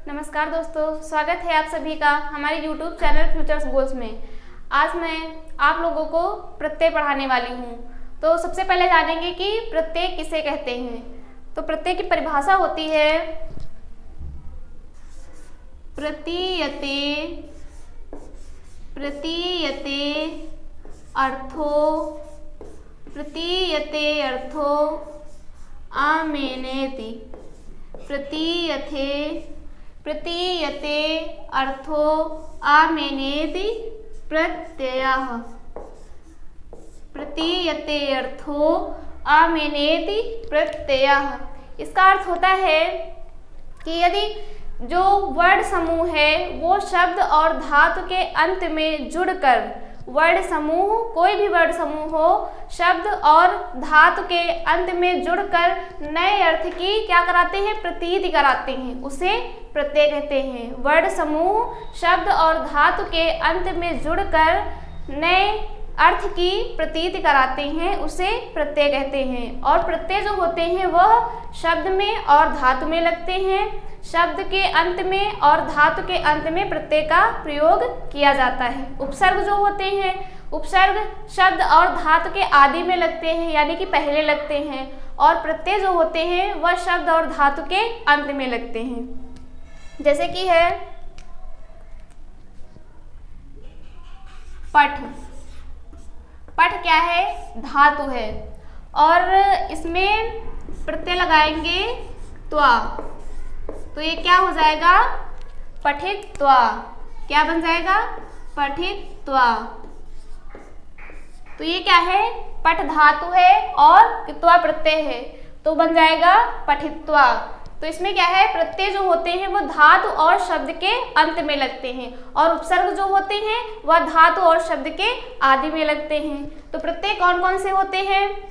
नमस्कार दोस्तों, स्वागत है आप सभी का हमारे YouTube चैनल फ्यूचर्स गोल्स में। आज मैं आप लोगों को प्रत्यय पढ़ाने वाली हूँ। तो सबसे पहले जानेंगे कि प्रत्यय किसे कहते हैं। तो प्रत्यय की परिभाषा होती है प्रतीयते अर्थो आमेनेति। प्रतीयते अर्थो आमेनेति प्रत्ययः। प्रतीयते अर्थो आमेनेति प्रत्ययः। इसका अर्थ होता है कि यदि जो वर्ड समूह है वो शब्द और धातु के अंत में जुड़कर, वर्ड समूह कोई भी वर्ड समूह हो, शब्द और धातु के अंत में जुड़कर नए अर्थ की क्या कराते हैं, प्रतीति कराते हैं, उसे प्रत्यय कहते हैं। वर्ड समूह शब्द और धातु के अंत में जुड़कर नए अर्थ की प्रतीति कराते हैं, उसे प्रत्यय कहते हैं। और प्रत्यय जो होते हैं वह शब्द में और धातु में लगते हैं। शब्द के अंत में और धातु के अंत में प्रत्यय का प्रयोग किया जाता है। उपसर्ग जो होते हैं, उपसर्ग शब्द और धातु के आदि में लगते हैं, यानी कि पहले लगते हैं। और प्रत्यय जो होते हैं वह शब्द और धातु के अंत में लगते हैं। जैसे कि है पठ। पठ क्या है, धातु है और इसमें प्रत्यय लगाएंगे त्वा, तो ये क्या हो जाएगा, पठित्वा। क्या बन जाएगा, पठित्वा। तो ये क्या है, पठ धातु है और त्वा प्रत्यय है, तो बन जाएगा पठित्वा। तो इसमें क्या है, प्रत्यय जो होते हैं वो धातु और शब्द के अंत में लगते हैं और उपसर्ग जो होते हैं वह धातु और शब्द के आदि में लगते हैं। तो प्रत्यय कौन कौन से होते हैं,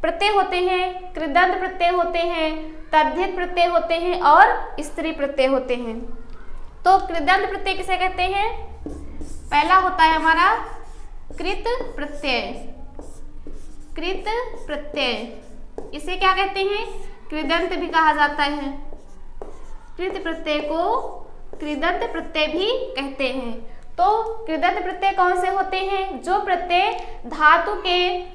प्रत्यय होते हैं कृदंत प्रत्यय होते हैं, तद्धित प्रत्यय होते हैं और स्त्री प्रत्यय होते हैं। तो कृदंत प्रत्यय किसे कहते हैं, पहला होता है हमारा कृत प्रत्यय। कृत प्रत्यय, इसे क्या कहते हैं, कृदंत भी कहा जाता है। कृत प्रत्यय को कृदंत प्रत्यय भी कहते हैं। तो कृदंत प्रत्यय कौन से होते हैं, जो प्रत्यय धातु के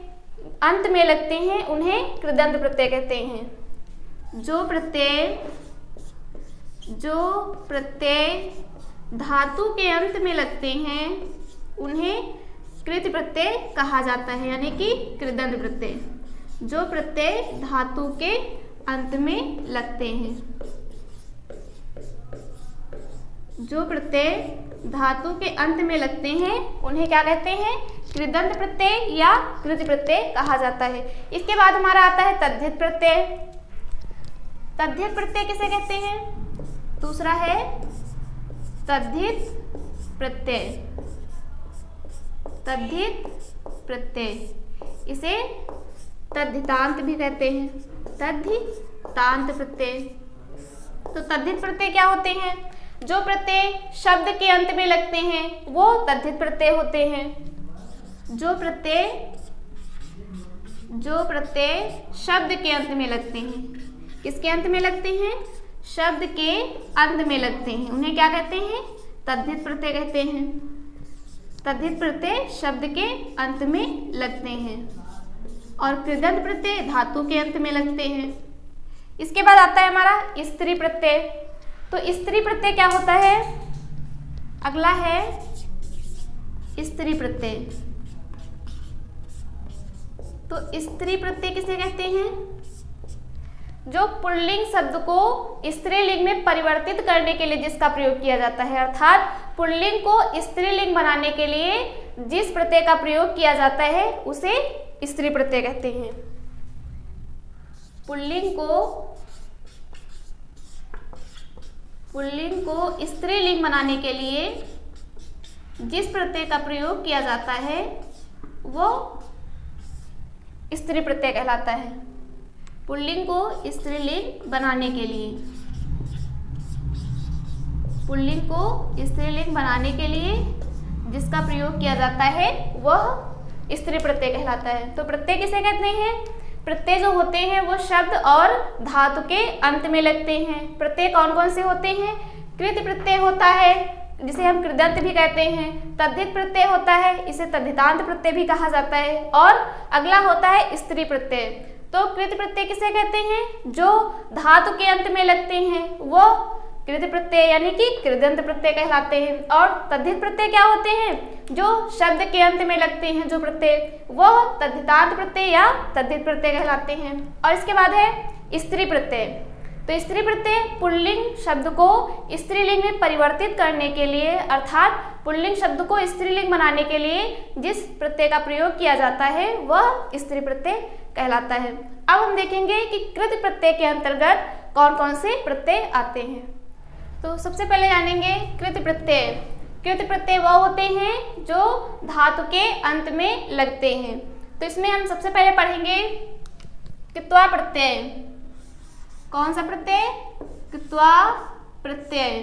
अंत में लगते हैं उन्हें कृदंत प्रत्यय कहते हैं। जो प्रत्यय धातु के अंत में लगते हैं उन्हें कृत प्रत्यय कहा जाता है, यानी कि कृदंत प्रत्यय। जो प्रत्यय धातु के अंत में लगते हैं, जो प्रत्यय धातु के अंत में लगते हैं उन्हें क्या कहते हैं, कृदंत प्रत्यय या कृत प्रत्यय कहा जाता है। इसके बाद हमारा आता है तद्धित प्रत्यय। तद्धित प्रत्यय किसे कहते हैं, दूसरा है तद्धित प्रत्यय। तद्धित प्रत्यय, इसे तद्धितांत भी कहते हैं, तद्धितांत प्रत्यय। तो तद्धित प्रत्यय क्या होते हैं, जो प्रत्यय शब्द के अंत में लगते हैं वो तद्धित प्रत्यय होते हैं। जो प्रत्यय शब्द के अंत में लगते हैं, किसके अंत में लगते हैं, शब्द के अंत में लगते हैं, उन्हें क्या कहते हैं, तद्धित प्रत्यय कहते हैं। तद्धित प्रत्यय शब्द के अंत में लगते हैं और कृदंत प्रत्यय धातु के अंत में लगते हैं। इसके बाद आता है हमारा स्त्री प्रत्यय। तो स्त्री प्रत्यय क्या होता है, अगला है स्त्री प्रत्यय। तो स्त्री प्रत्यय किसे कहते हैं, जो पुल्लिंग शब्द को स्त्रीलिंग में परिवर्तित करने के लिए जिसका प्रयोग किया जाता है, अर्थात पुल्लिंग को स्त्रीलिंग बनाने के लिए जिस प्रत्यय का प्रयोग किया जाता है उसे स्त्री प्रत्यय कहते हैं। पुल्लिंग को स्त्रीलिंग बनाने के लिए जिस प्रत्यय का प्रयोग किया जाता है वो स्त्री प्रत्यय कहलाता है। पुल्लिंग को स्त्रीलिंग बनाने के लिए, पुल्लिंग को स्त्रीलिंग बनाने के लिए जिसका प्रयोग किया जाता है वह स्त्री प्रत्यय कहलाता है। तो प्रत्यय किसे कहते हैं, प्रत्यय जो होते हैं वो शब्द और धातु के अंत में लगते हैं। प्रत्यय कौन कौन से होते हैं, कृत प्रत्यय होता है जिसे हम कृदंत भी कहते हैं, तद्धित प्रत्यय होता है, इसे तद्धितांत प्रत्यय भी कहा जाता है, और अगला होता है स्त्री प्रत्यय। तो कृत प्रत्यय किसे कहते हैं? जो धातु के अंत में लगते हैं वो कृत प्रत्यय यानी कि कृदंत प्रत्यय कहलाते हैं, और तद्धित प्रत्यय क्या होते हैं? जो शब्द के अंत में लगते हैं जो प्रत्यय, वो तद्धितांत प्रत्यय या तद्धित प्रत्यय कहलाते हैं। और इसके बाद है स्त्री प्रत्यय। तो स्त्री प्रत्यय पुल्लिंग शब्द को स्त्रीलिंग में परिवर्तित करने के लिए, अर्थात पुल्लिंग शब्द को स्त्रीलिंग बनाने के लिए जिस प्रत्यय का प्रयोग किया जाता है वह स्त्री प्रत्यय कहलाता है। अब हम देखेंगे कि कृत प्रत्यय के अंतर्गत कौन कौन से प्रत्यय आते हैं। तो सबसे पहले जानेंगे कृत प्रत्यय। कृत प्रत्यय वह होते हैं जो धातु के अंत में लगते हैं। तो इसमें हम सबसे पहले पढ़ेंगे कृत्वा प्रत्यय। कौन सा प्रत्यय? कृत्वा प्रत्यय।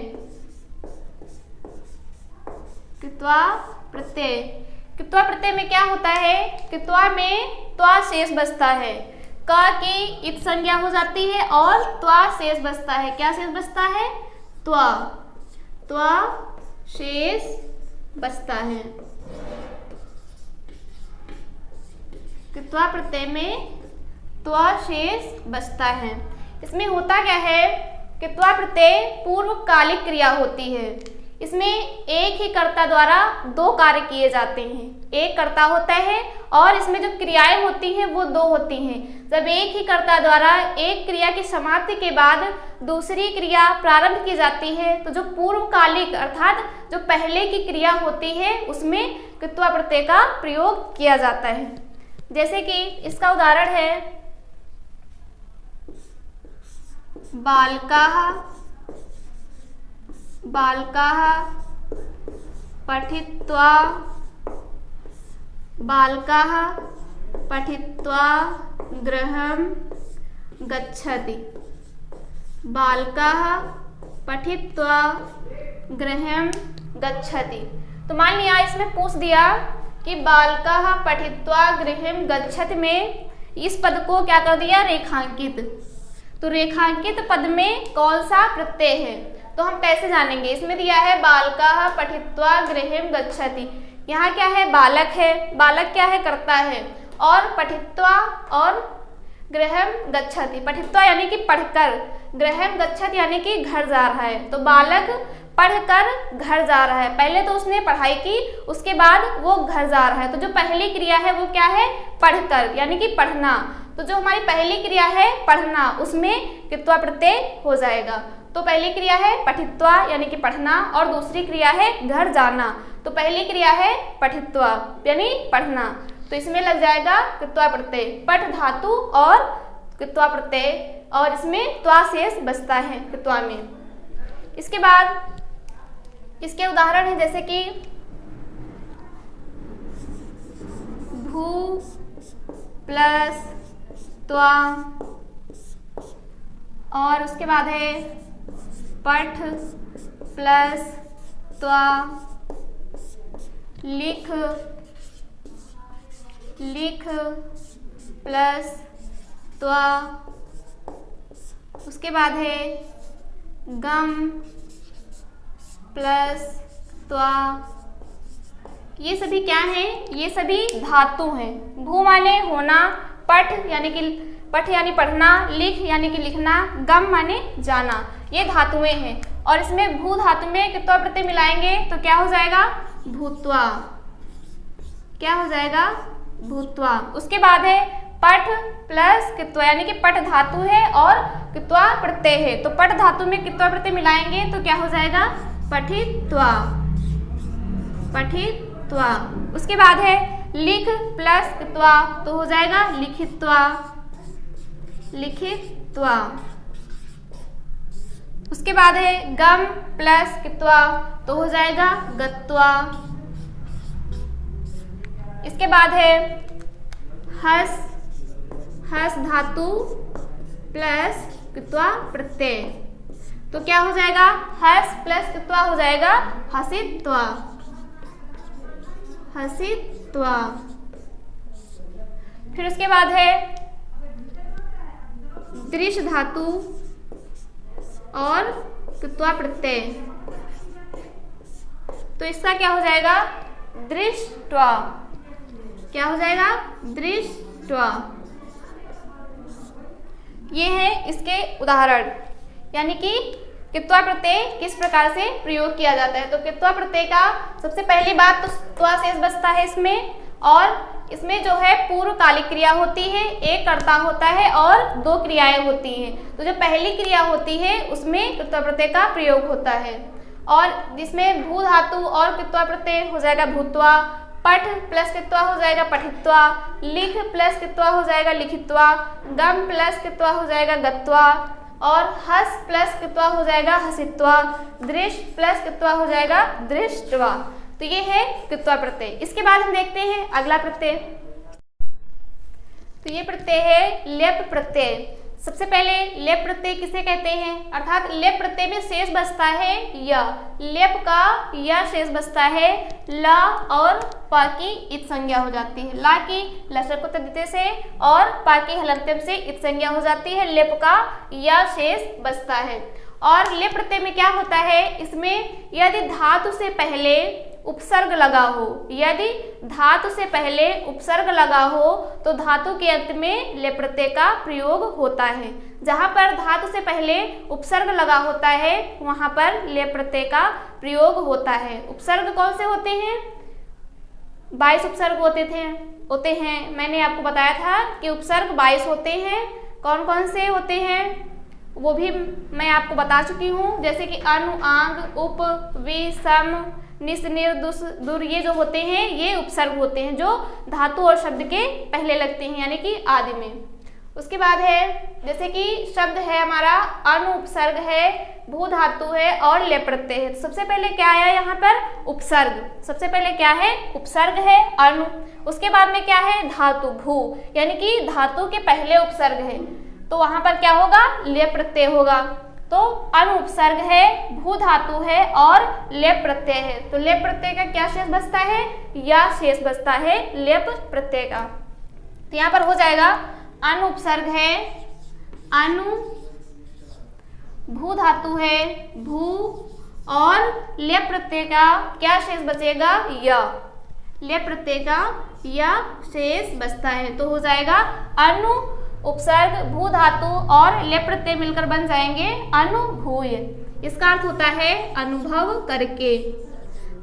कृत्वा प्रत्यय। कृत्वा प्रत्यय में क्या होता है? कृत्वा में त्वा शेष बचता है, क की इत संज्ञा हो जाती है और त्वा शेष बचता है। क्या शेष बचता है? त्वा। त्वा शेष बचता है। कृत्वा प्रत्यय में त्वा शेष बचता है। इसमें होता क्या है? कृत्वा प्रत्यय पूर्वकालिक क्रिया होती है। इसमें एक ही कर्ता द्वारा दो कार्य किए जाते हैं। एक कर्ता होता है और इसमें जो क्रियाएं होती हैं वो दो होती हैं। जब एक ही कर्ता द्वारा एक क्रिया की समाप्ति के बाद दूसरी क्रिया प्रारंभ की जाती है तो जो पूर्वकालिक अर्थात जो पहले की क्रिया होती है उसमें कृत्वा प्रत्यय का प्रयोग किया जाता है। जैसे कि इसका उदाहरण है बालकाः बालकाः पठित्वा बालकाः पठित्वा गृहं गच्छति। बालकाः पठित्वा गृहं गच्छति। तो मान लिया इसमें पूछ दिया कि बालकाः पठित्वा गृहं गच्छति में इस पद को क्या कर दिया? रेखांकित। तो रेखांकित पद में कौन सा प्रत्यय है? तो हम कैसे जानेंगे? इसमें दिया है बालकाः पठित्वा गृहं गच्छति। यहाँ क्या है? बालक है। बालक क्या है? कर्ता है। और पठित्वा और गृहं गच्छति, पठित्वा यानी कि पढ़कर, गृहं गच्छति यानी कि घर जा रहा है। तो बालक पढ़कर घर जा रहा है। पहले तो उसने पढ़ाई की, उसके बाद वो घर जा रहा है। तो जो पहली क्रिया है वो क्या है? पढ़कर यानी कि पढ़ना। तो जो हमारी पहली क्रिया है पढ़ना, उसमें कृत्वा प्रत्यय हो जाएगा। तो पहली क्रिया है पठित्वा यानी कि पढ़ना और दूसरी क्रिया है घर जाना। तो पहली क्रिया है पठित्वा यानी पढ़ना, तो इसमें लग जाएगा कृत्वा प्रत्यय, पठ धातु और कृत्वा प्रत्यय, और इसमें त्वा शेष बचता है कृत्वा में। इसके बाद इसके उदाहरण है जैसे कि भू प्लस त्वा, और उसके बाद है पठ प्लस त्वा, लिख प्लस त्वा, उसके बाद है गम प्लस त्वा। ये सभी क्या हैं? ये सभी धातु हैं। भू माने होना, पठ यानी पढ़ना, लिख यानी कि लिखना, गम माने जाना, ये धातुएं हैं। और इसमें भू धातु में कृत्वा प्रत्यय मिलाएंगे तो क्या हो जाएगा? भूत्वा। क्या हो जाएगा? भूत्वा। उसके बाद है पठ प्लस कृत्वा यानी कि पठ धातु है और कृत्वा प्रत्यय है, तो पठ धातु में कृत्वा प्रत्यय मिलाएंगे तो क्या हो जाएगा? पठित्वा। पठित्वा। उसके बाद है लिख प्लस कृत्वा तो हो जाएगा लिखित्वा। लिखित्वा। उसके बाद है गम प्लस कृत्वा तो हो जाएगा गत्वा। इसके बाद है हस धातु प्लस कृत्वा प्रत्यय तो क्या हो जाएगा? हस प्लस कृत्वा हो जाएगा हसित्वा। हसित्वा। फिर उसके बाद है दृश धातु और कृत्वा प्रत्यय, तो इसका क्या हो जाएगा? दृष्ट्वा। क्या हो जाएगा? दृष्ट्वा। ये है इसके उदाहरण, यानी कि कृत्वा प्रत्यय किस प्रकार से प्रयोग किया जाता है। तो कृत्वा प्रत्यय का सबसे पहली बात तो त्वा शेष बचता है इसमें, और इसमें जो है पूर्वकालिक क्रिया होती है, एक कर्ता होता है और दो क्रियाएं होती हैं। तो जो पहली क्रिया होती है उसमें कृत्वा प्रत्यय का प्रयोग होता है, और जिसमें भू धातु और कृत्वा प्रत्यय हो जाएगा भूत्वा, पठ प्लस कृत्वा हो जाएगा पठित्वा, लिख प्लस कृत्वा हो जाएगा लिखित्वा, गम प्लस कृत्वा हो जाएगा गत्वा, और हस प्लस कृत्वा हो जाएगा हसित्वा, दृश प्लस कृत्वा हो जाएगा दृष्ट्वा। तो ये है कृत्वा प्रत्यय। इसके बाद हम देखते हैं अगला प्रत्यय। तो ये प्रत्यय है लेप प्रत्यय। सबसे पहले लेप प्रत्यय किसे कहते हैं, अर्थात लेप प्रत्यय में शेष बचता है य, लेप का या शेष बचता है, ला और पा की इत संज्ञा हो जाती है, ला की लसर को तद्धित से और पा की हलंत्यम से इत संज्ञा हो जाती है, लेप का या शेष बचता है। और लेप प्रत्यय में क्या होता है, इसमें यदि धातु से पहले उपसर्ग लगा हो, यदि धातु से पहले उपसर्ग लगा हो तो धातु के अंत में लेप प्रत्यय का प्रयोग होता है। जहाँ पर धातु से पहले उपसर्ग लगा होता है वहाँ पर लेप प्रत्यय का प्रयोग होता है। उपसर्ग कौन से होते हैं? 22 उपसर्ग होते हैं। मैंने आपको बताया था कि उपसर्ग 22 होते हैं। कौन कौन से होते हैं वो भी मैं आपको बता चुकी हूँ, जैसे कि अनु, आंग, उप, वि, सम, निस, निर, दुस, दुर, ये जो होते हैं ये उपसर्ग होते हैं जो धातु और शब्द के पहले लगते हैं, यानी कि आदि में। उसके बाद है जैसे कि शब्द है हमारा अनु उपसर्ग है, भू धातु है और लेप प्रत्यय है। सबसे पहले क्या आया यहाँ पर? उपसर्ग। सबसे पहले क्या है? उपसर्ग है अनु। उसके बाद में क्या है? धातु भू, यानी कि धातु के पहले उपसर्ग है, तो वहां पर क्या होगा? लेप प्रत्यय होगा। तो अनु उपसर्ग है, भू धातु है और लेप प्रत्यय है। तो लेप प्रत्यय का क्या शेष बचता है? या शेष बचता है लेप प्रत्यय का। तो यहाँ पर हो जाएगा अनु उपसर्ग है अनु, भू धातु है भू, और लेप प्रत्यय का क्या शेष बचेगा? या। लेप प्रत्यय का या शेष बचता है, तो हो जाएगा अनु उपसर्ग, भू धातु और लेप प्रत्यय मिलकर बन जाएंगे अनुभूय। इसका अर्थ होता है अनुभव करके।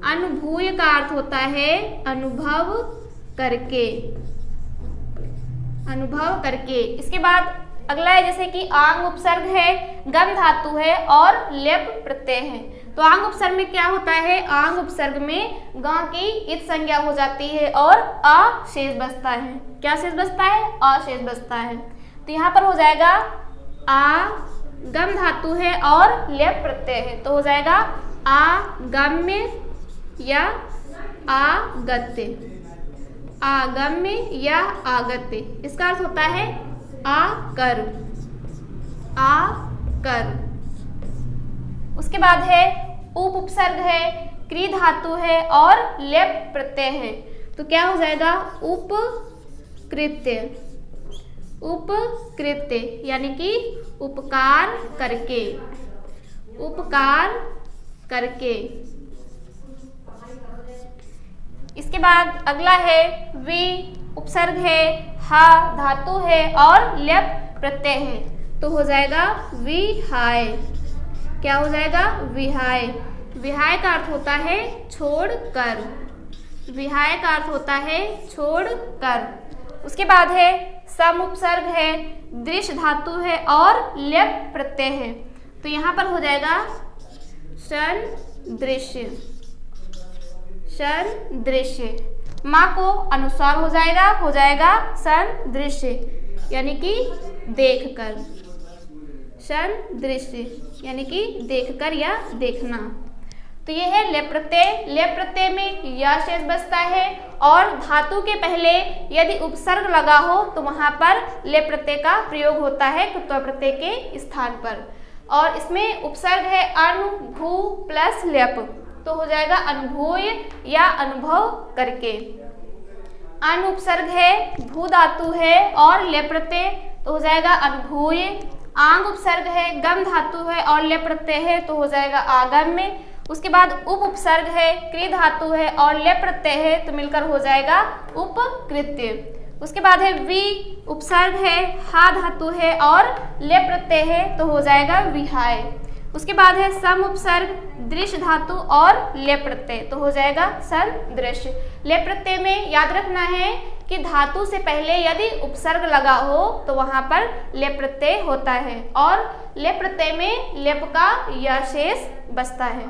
अनुभूय का अर्थ होता है अनुभव करके, अनुभव करके। इसके बाद अगला है जैसे कि आंग उपसर्ग है, गम धातु है और लेप प्रत्यय है। तो आंग उपसर्ग में क्या होता है? आंग उपसर्ग में ग की इत संज्ञा हो जाती है और अ शेष बचता है। क्या शेष बचता है? अ शेष बचता है। तो यहाँ पर हो जाएगा आ, गम धातु है और लेप प्रत्यय है, तो हो जाएगा आगम्य या आगत्य, आगम्य या आगत्य। इसका अर्थ होता है आकर, आकर। उसके बाद है उप उपसर्ग है, क्री धातु है और लेप प्रत्यय है, तो क्या हो जाएगा? उपकृत्य, उपकृत्य यानी कि उपकार करके, उपकार करके। इसके बाद अगला है वी उपसर्ग है, हा धातु है और लेप प्रत्यय है, तो हो जाएगा विहाय। क्या हो जाएगा? विहाय। विहाय का अर्थ होता है छोड़कर, विहाय का अर्थ होता है छोड़कर। उसके बाद है सम उपसर्ग है, दृश्य धातु है और लेप प्रत्यय है, तो यहाँ पर हो जाएगा सन दृश्य, सन दृश्य। माँ को अनुस्वार हो जाएगा सन दृश्य, यानी कि देखकर, सन दृश्य यानी कि देखकर या देखना। तो ये है लेप प्रत्यय। लेप प्रत्यय में या शेष बचता है और धातु के पहले यदि उपसर्ग लगा हो तो वहां पर लेप प्रत्यय का प्रयोग होता है कृत्वा प्रत्यय के स्थान पर। और इसमें उपसर्ग है अनुभू प्लस लेप, तो हो जाएगा अनुभूय या अनुभव करके। अनु उपसर्ग है, भू धातु है और लेप प्रत्यय, तो हो जाएगा अनुभूय। आंग उपसर्ग है, गम धातु है और ले प्रत्यय है तो हो जाएगा आगम्य। उसके बाद उप उपसर्ग है, कृ धातु है और ले प्रत्यय है तो मिलकर हो जाएगा उपकृत्य। उसके बाद है वि उपसर्ग है, हा धातु है और ले प्रत्यय है तो हो जाएगा विहाय। उसके बाद है सम उपसर्ग, दृश्य धातु और ले प्रत्यय तो हो जाएगा सदृश्य। ले प्रत्यय में याद रखना है कि धातु से पहले यदि उपसर्ग लगा हो तो वहां पर ले प्रत्यय होता है और ले प्रत्यय में लेप का य शेष बचता है।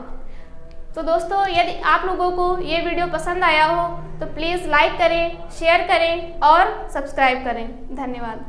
तो दोस्तों यदि आप लोगों को ये वीडियो पसंद आया हो तो प्लीज़ लाइक करें, शेयर करें और सब्सक्राइब करें। धन्यवाद।